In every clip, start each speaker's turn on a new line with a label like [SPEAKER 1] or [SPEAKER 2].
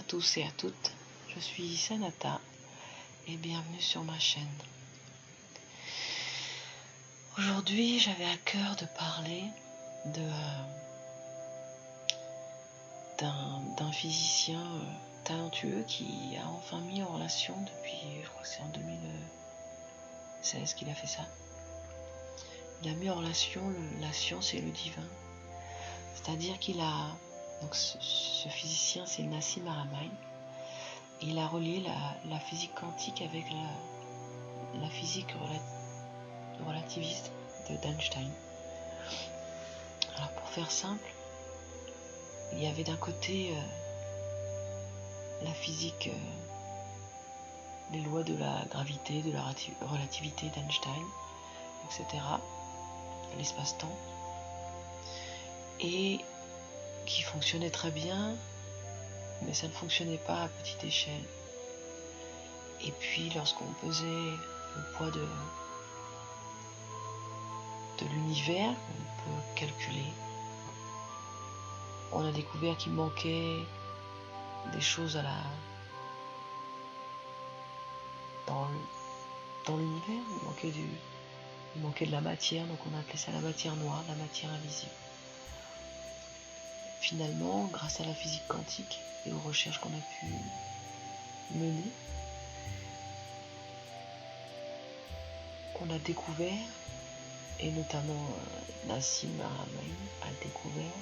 [SPEAKER 1] à tous et à toutes, je suis Sanata et bienvenue sur ma chaîne. Aujourd'hui, j'avais à cœur de parler d'un physicien talentueux qui a enfin mis en relation depuis, je crois que c'est en 2016 qu'il a fait ça. Il a mis en relation la science et le divin. C'est-à-dire qu'il a... Donc ce physicien, c'est Nassim Haramein. Il a relié la physique quantique avec la physique relativiste d'Einstein. Alors pour faire simple, il y avait d'un côté la physique, les lois de la gravité, de la relativité d'Einstein, etc., l'espace-temps, et qui fonctionnait très bien, mais ça ne fonctionnait pas à petite échelle. Et puis lorsqu'on pesait le poids de l'univers, on peut calculer, on a découvert qu'il manquait des choses dans l'univers, il manquait de la matière, donc on a appelé ça la matière noire, la matière invisible. Finalement, grâce à la physique quantique et aux recherches qu'on a pu mener, on a découvert, et notamment Nassim Haramein a découvert,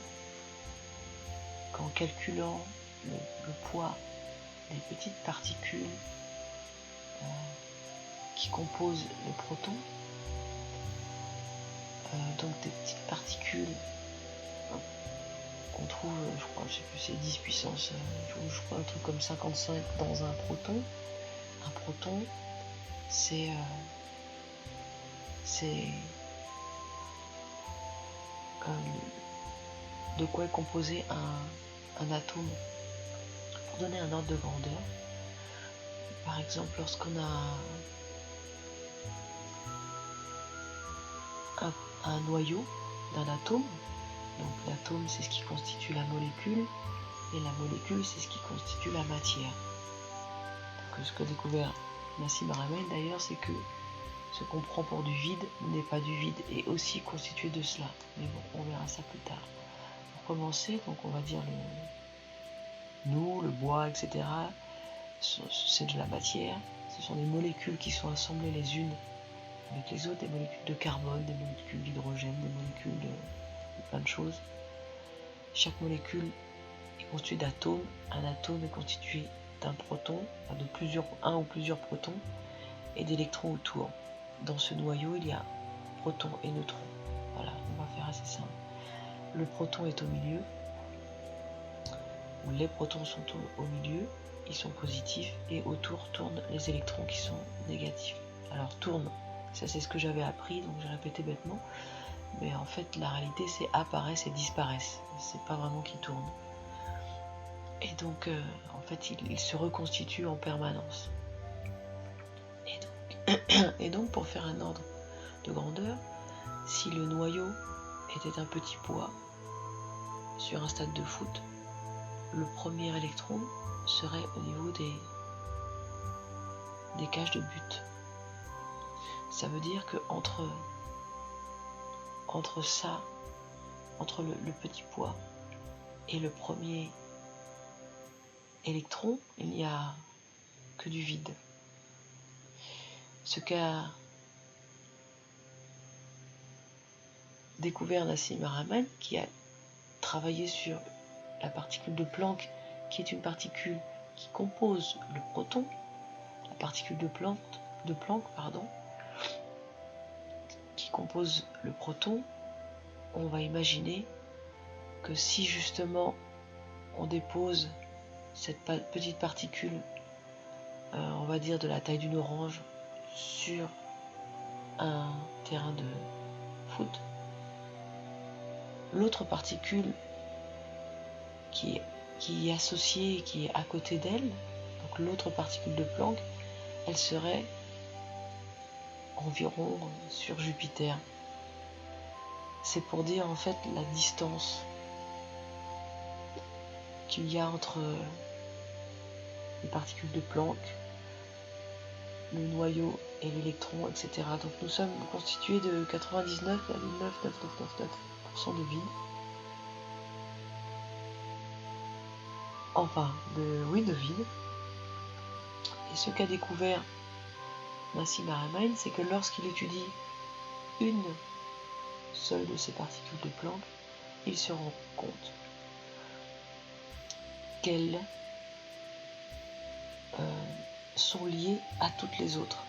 [SPEAKER 1] qu'en calculant le poids des petites particules qui composent le proton, donc des petites particules qu'on trouve, je crois, je sais plus, c'est 10 puissance, je crois un truc comme 55 dans un proton. Un proton, c'est de quoi est composé un atome. Pour donner un ordre de grandeur, par exemple, lorsqu'on a un noyau d'un atome, donc l'atome c'est ce qui constitue la molécule, et la molécule c'est ce qui constitue la matière. Donc, ce qu'a découvert Nassim Haramein d'ailleurs, c'est que ce qu'on prend pour du vide n'est pas du vide, et aussi constitué de cela. Mais bon, on verra ça plus tard. Pour commencer, donc on va dire le bois, etc. C'est de la matière. Ce sont des molécules qui sont assemblées les unes avec les autres, des molécules de carbone, des molécules d'hydrogène, des molécules de plein de choses. Chaque molécule est constituée d'atomes. Un atome est constitué d'un proton, de un ou plusieurs protons, et d'électrons autour. Dans ce noyau, il y a protons et neutrons. Voilà, on va faire assez simple. Le proton est au milieu, ou les protons sont au milieu, ils sont positifs, et autour tournent les électrons qui sont négatifs. Alors tournent, ça c'est ce que j'avais appris, donc j'ai répété bêtement, mais en fait la réalité c'est apparaissent et disparaissent, c'est pas vraiment qu'ils tournent. Et donc en fait ils se reconstituent en permanence. Et donc pour faire un ordre de grandeur, si le noyau était un petit poids sur un stade de foot, le premier électron serait au niveau des cages de but. Ça veut dire que entre le petit poids et le premier électron, il n'y a que du vide. Ce qu'a découvert Nassim Haramein, qui a travaillé sur la particule de Planck, qui est une particule qui compose le proton, la particule de Planck, qui compose le proton. On va imaginer que si justement on dépose cette petite particule, on va dire de la taille d'une orange, sur un terrain de foot, l'autre particule qui est associée, qui est à côté d'elle, donc l'autre particule de Planck, elle serait environ sur Jupiter. C'est pour dire en fait la distance qu'il y a entre les particules de Planck, le noyau et l'électron, etc. Donc nous sommes constitués de 99,99999% de vide. Enfin, de vide. Et ce qu'a découvert Nassim Haramein, c'est que lorsqu'il étudie une seule de ces particules de Planck, il se rend compte qu'elles sont liées à toutes les autres.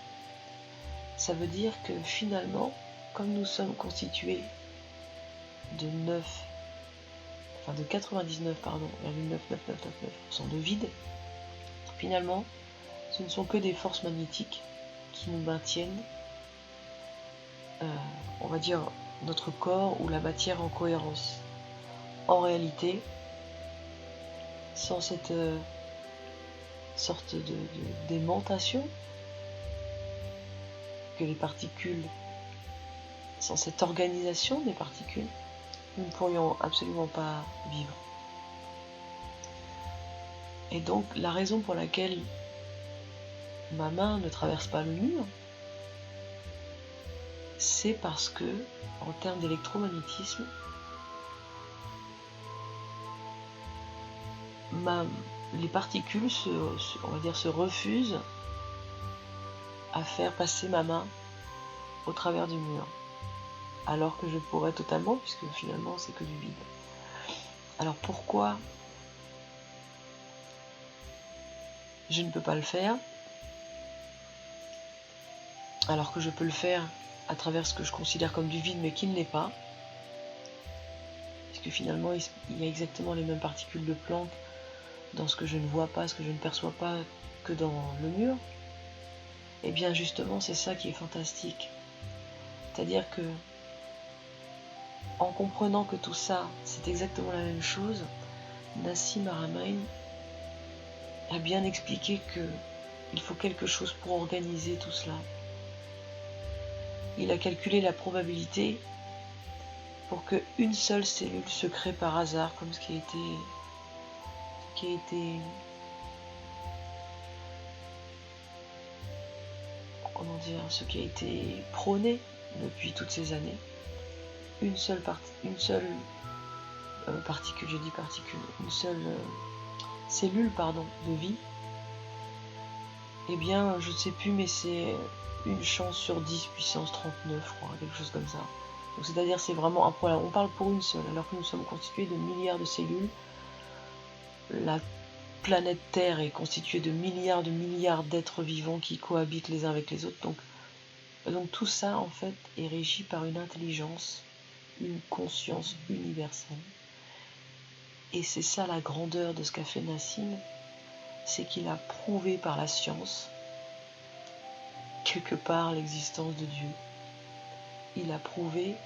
[SPEAKER 1] Ça veut dire que finalement, comme nous sommes constitués de 99,99999% de vide, finalement, ce ne sont que des forces magnétiques qui nous maintiennent, on va dire, notre corps ou la matière en cohérence. En réalité, sans cette sorte d'aimantation que les particules, sans cette organisation des particules, nous ne pourrions absolument pas vivre. Et donc la raison pour laquelle ma main ne traverse pas le mur, c'est parce que, en termes d'électromagnétisme, les particules se refusent à faire passer ma main au travers du mur, alors que je pourrais totalement, puisque finalement c'est que du vide. Alors pourquoi je ne peux pas le faire, alors que je peux le faire à travers ce que je considère comme du vide mais qui ne l'est pas, puisque finalement il y a exactement les mêmes particules de Planck dans ce que je ne vois pas, ce que je ne perçois pas, que dans le mur. Et bien justement c'est ça qui est fantastique, c'est-à-dire que en comprenant que tout ça c'est exactement la même chose, Nassim Haramein a bien expliqué qu'il faut quelque chose pour organiser tout cela. Il a calculé la probabilité pour qu'une seule cellule se crée par hasard, comme ce qui a été ce qui a été prôné depuis toutes ces années. Une seule particule, une seule cellule, de vie. Eh bien, je ne sais plus, mais c'est une chance sur 10 puissance 39, je crois, quelque chose comme ça. Donc c'est-à-dire c'est vraiment un problème. On parle pour une seule, alors que nous sommes constitués de milliards de cellules. La planète Terre est constituée de milliards d'êtres vivants qui cohabitent les uns avec les autres. Donc tout ça, en fait, est régi par une intelligence, une conscience universelle. Et c'est ça la grandeur de ce qu'a fait Nassim, c'est qu'il a prouvé par la science, quelque part, l'existence de Dieu. Il a prouvé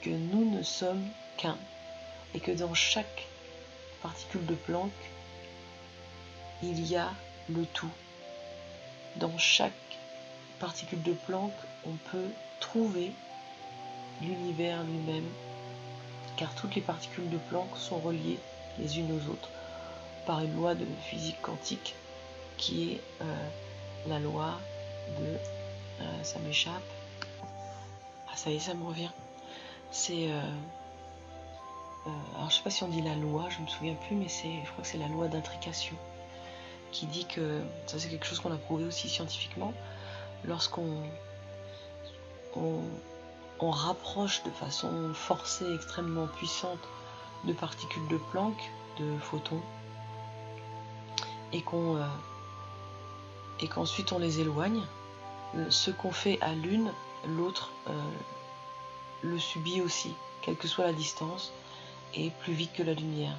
[SPEAKER 1] que nous ne sommes qu'un, et que dans chaque particule de Planck, il y a le tout. Dans chaque particule de Planck, on peut trouver l'univers lui-même, car toutes les particules de Planck sont reliées les unes aux autres par une loi de physique quantique qui est la loi de... ça m'échappe. Ah ça y est, ça me revient. C'est... alors je sais pas si on dit la loi, je me souviens plus, mais je crois que c'est la loi d'intrication qui dit que, ça c'est quelque chose qu'on a prouvé aussi scientifiquement, lorsqu'on rapproche de façon forcée, extrêmement puissante, de particules de Planck, de photons, et qu'ensuite on les éloigne, ce qu'on fait à l'une, l'autre le subit aussi, quelle que soit la distance, et plus vite que la lumière.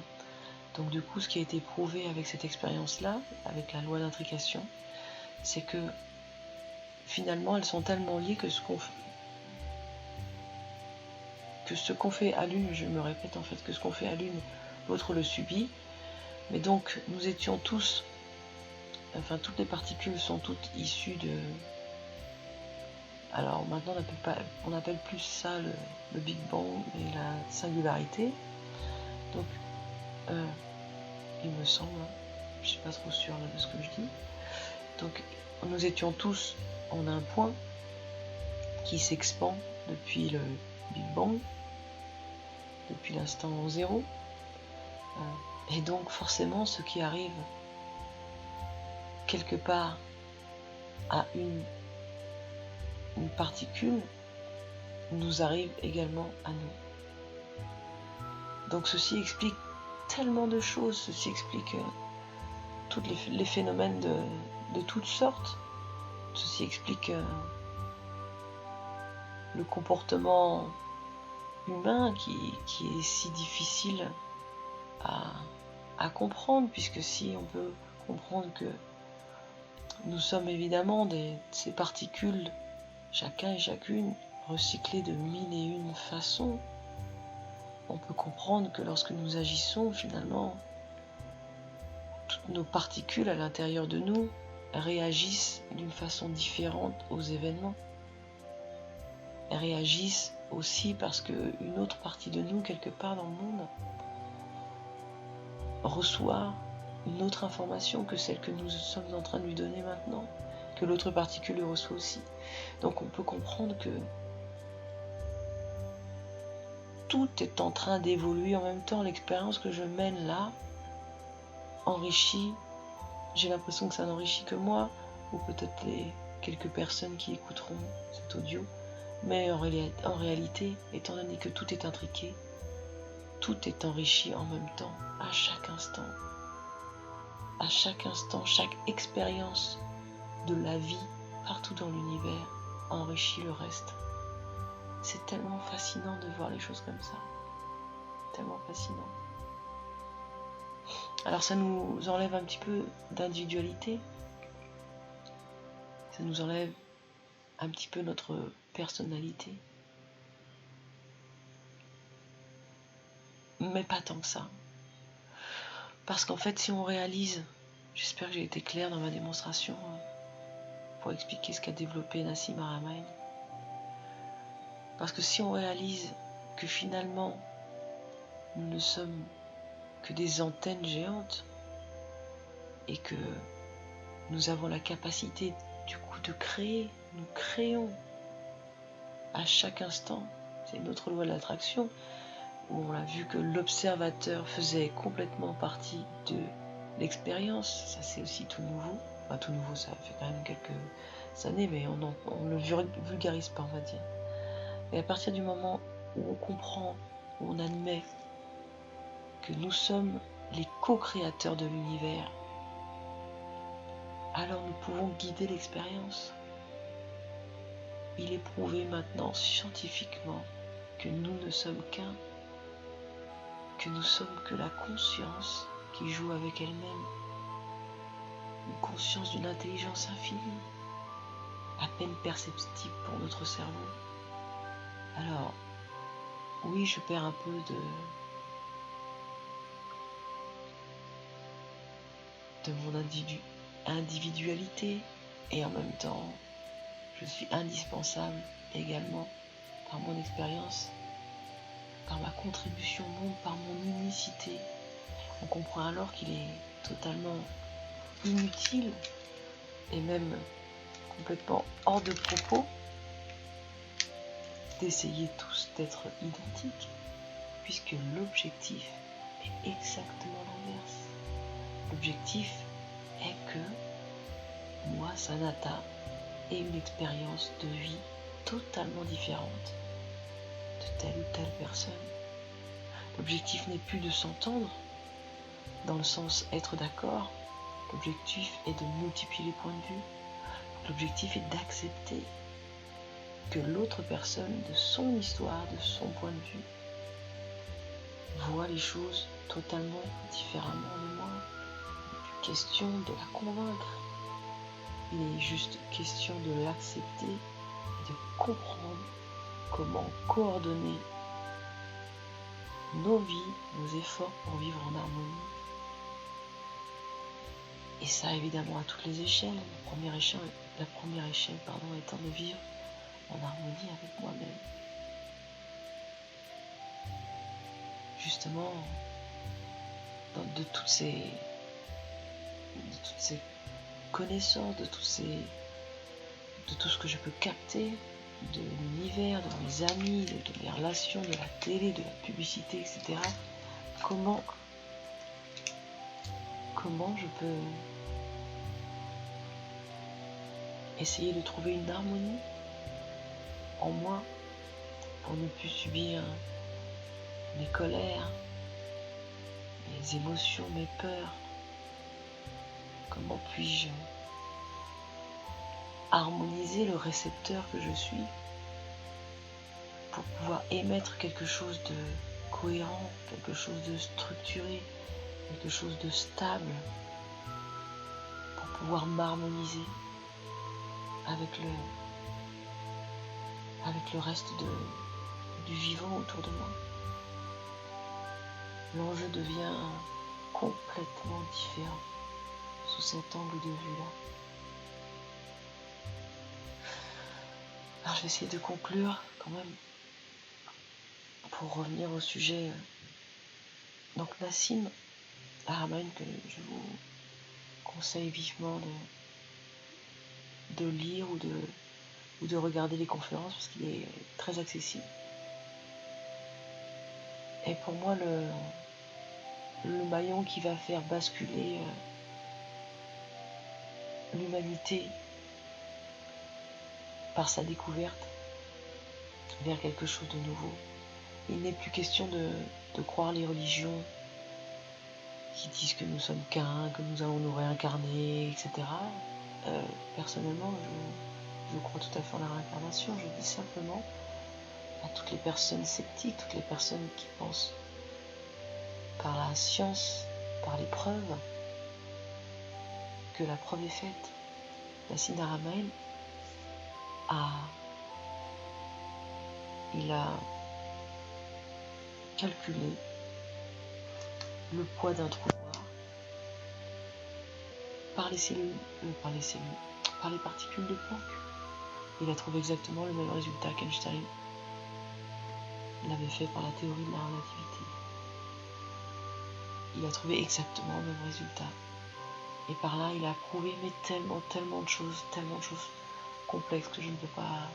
[SPEAKER 1] Donc du coup, ce qui a été prouvé avec cette expérience-là, avec la loi d'intrication, c'est que finalement elles sont tellement liées que ce qu'on fait à l'une, je me répète en fait, que ce qu'on fait à l'une, l'autre le subit. Mais donc nous étions tous, enfin toutes les particules sont toutes issues de... Alors maintenant on appelle plus ça le Big Bang et la singularité. Donc il me semble, je suis pas trop sûre là de ce que je dis. Donc nous étions tous en un point qui s'expand depuis le Big Bang, depuis l'instant zéro. Et donc forcément ce qui arrive quelque part à une particule nous arrive également à nous. Donc ceci explique tellement de choses, ceci explique tous les phénomènes de toutes sortes. Ceci explique le comportement humain qui est si difficile à comprendre, puisque si on peut comprendre que nous sommes évidemment ces particules, chacun et chacune, recyclées de mille et une façons, on peut comprendre que lorsque nous agissons, finalement, toutes nos particules à l'intérieur de nous réagissent d'une façon différente aux événements. Elles réagissent aussi parce qu'une autre partie de nous, quelque part dans le monde, reçoit une autre information que celle que nous sommes en train de lui donner maintenant, que l'autre particule reçoit aussi. Donc on peut comprendre que tout est en train d'évoluer en même temps. L'expérience que je mène là enrichit, j'ai l'impression que ça n'enrichit que moi, ou peut-être les quelques personnes qui écouteront cet audio, mais en réalité, étant donné que tout est intriqué, tout est enrichi en même temps, à chaque instant. À chaque instant, chaque expérience de la vie partout dans l'univers enrichit le reste. C'est tellement fascinant de voir les choses comme ça. Tellement fascinant. Alors ça nous enlève un petit peu d'individualité. Ça nous enlève un petit peu notre personnalité. Mais pas tant que ça. Parce qu'en fait, si on réalise, j'espère que j'ai été claire dans ma démonstration pour expliquer ce qu'a développé Nassim Haramein. Parce que si on réalise que finalement, nous ne sommes que des antennes géantes et que nous avons la capacité du coup de créer, nous créons à chaque instant, c'est une autre loi de l'attraction, où on a vu que l'observateur faisait complètement partie de l'expérience. Ça c'est aussi tout nouveau, enfin tout nouveau, ça fait quand même quelques années, mais on le vulgarise pas, on va dire. Et à partir du moment où on comprend, où on admet que nous sommes les co-créateurs de l'univers, alors nous pouvons guider l'expérience. Il est prouvé maintenant scientifiquement que nous ne sommes que nous sommes que la conscience qui joue avec elle-même, une conscience d'une intelligence infinie, à peine perceptible pour notre cerveau. Alors, oui, je perds un peu de mon individualité, et en même temps, je suis indispensable également par mon expérience, par ma contribution au monde, par mon unicité. On comprend alors qu'il est totalement inutile et même complètement hors de propos d'essayer tous d'être identiques, puisque l'objectif est exactement l'inverse. L'objectif est que moi, Sanata, ait une expérience de vie totalement différente de telle ou telle personne. L'objectif n'est plus de s'entendre, dans le sens être d'accord. L'objectif est de multiplier les points de vue. L'objectif est d'accepter que l'autre personne, de son histoire, de son point de vue, voit les choses totalement différemment de moi. Il n'est plus question de la convaincre. Il est juste question de l'accepter et de comprendre comment coordonner nos vies, nos efforts pour vivre en harmonie. Et ça, évidemment, à toutes les échelles. La première échelle étant de vivre en harmonie avec moi-même. Justement, de toutes ces toutes ces connaissances, de tout ce que je peux capter de l'univers, de mes amis, de mes relations, de la télé, de la publicité, etc. Comment je peux essayer de trouver une harmonie en moi pour ne plus subir mes colères, mes émotions, mes peurs. Comment puis-je harmoniser le récepteur que je suis pour pouvoir émettre quelque chose de cohérent, quelque chose de structuré, quelque chose de stable, pour pouvoir m'harmoniser avec le reste du vivant autour de moi. L'enjeu devient complètement différent sous cet angle de vue-là. Alors je vais essayer de conclure quand même pour revenir au sujet. Donc Nassim Haramein, que je vous conseille vivement de lire ou de regarder les conférences parce qu'il est très accessible. Et pour moi, le maillon qui va faire basculer l'humanité par sa découverte vers quelque chose de nouveau. Il n'est plus question de croire les religions qui disent que nous sommes qu'un, que nous allons nous réincarner, etc. Personnellement, je crois tout à fait en la réincarnation. Je dis simplement à toutes les personnes sceptiques, toutes les personnes qui pensent par la science, par les preuves, que la preuve est faite. Nassim Haramein il a calculé le poids d'un trou noir par les particules de Planck. Il a trouvé exactement le même résultat qu'Einstein l'avait fait par la théorie de la relativité. Il a trouvé exactement le même résultat. Et par là, il a prouvé mais tellement de choses complexes que je ne peux pas...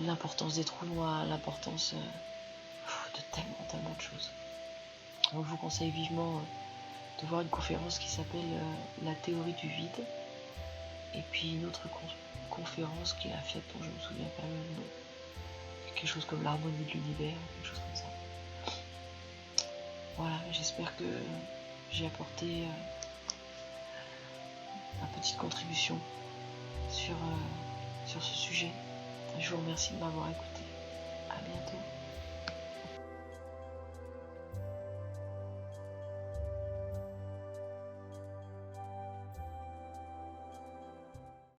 [SPEAKER 1] L'importance des trous noirs, l'importance de tellement de choses. Donc je vous conseille vivement de voir une conférence qui s'appelle La théorie du vide. Et puis une autre conférence qu'il a faite, dont je ne me souviens pas le nom. Quelque chose comme l'harmonie de l'univers, quelque chose comme ça. Voilà, j'espère que j'ai apporté ma petite contribution sur ce sujet. Je vous remercie de m'avoir écouté.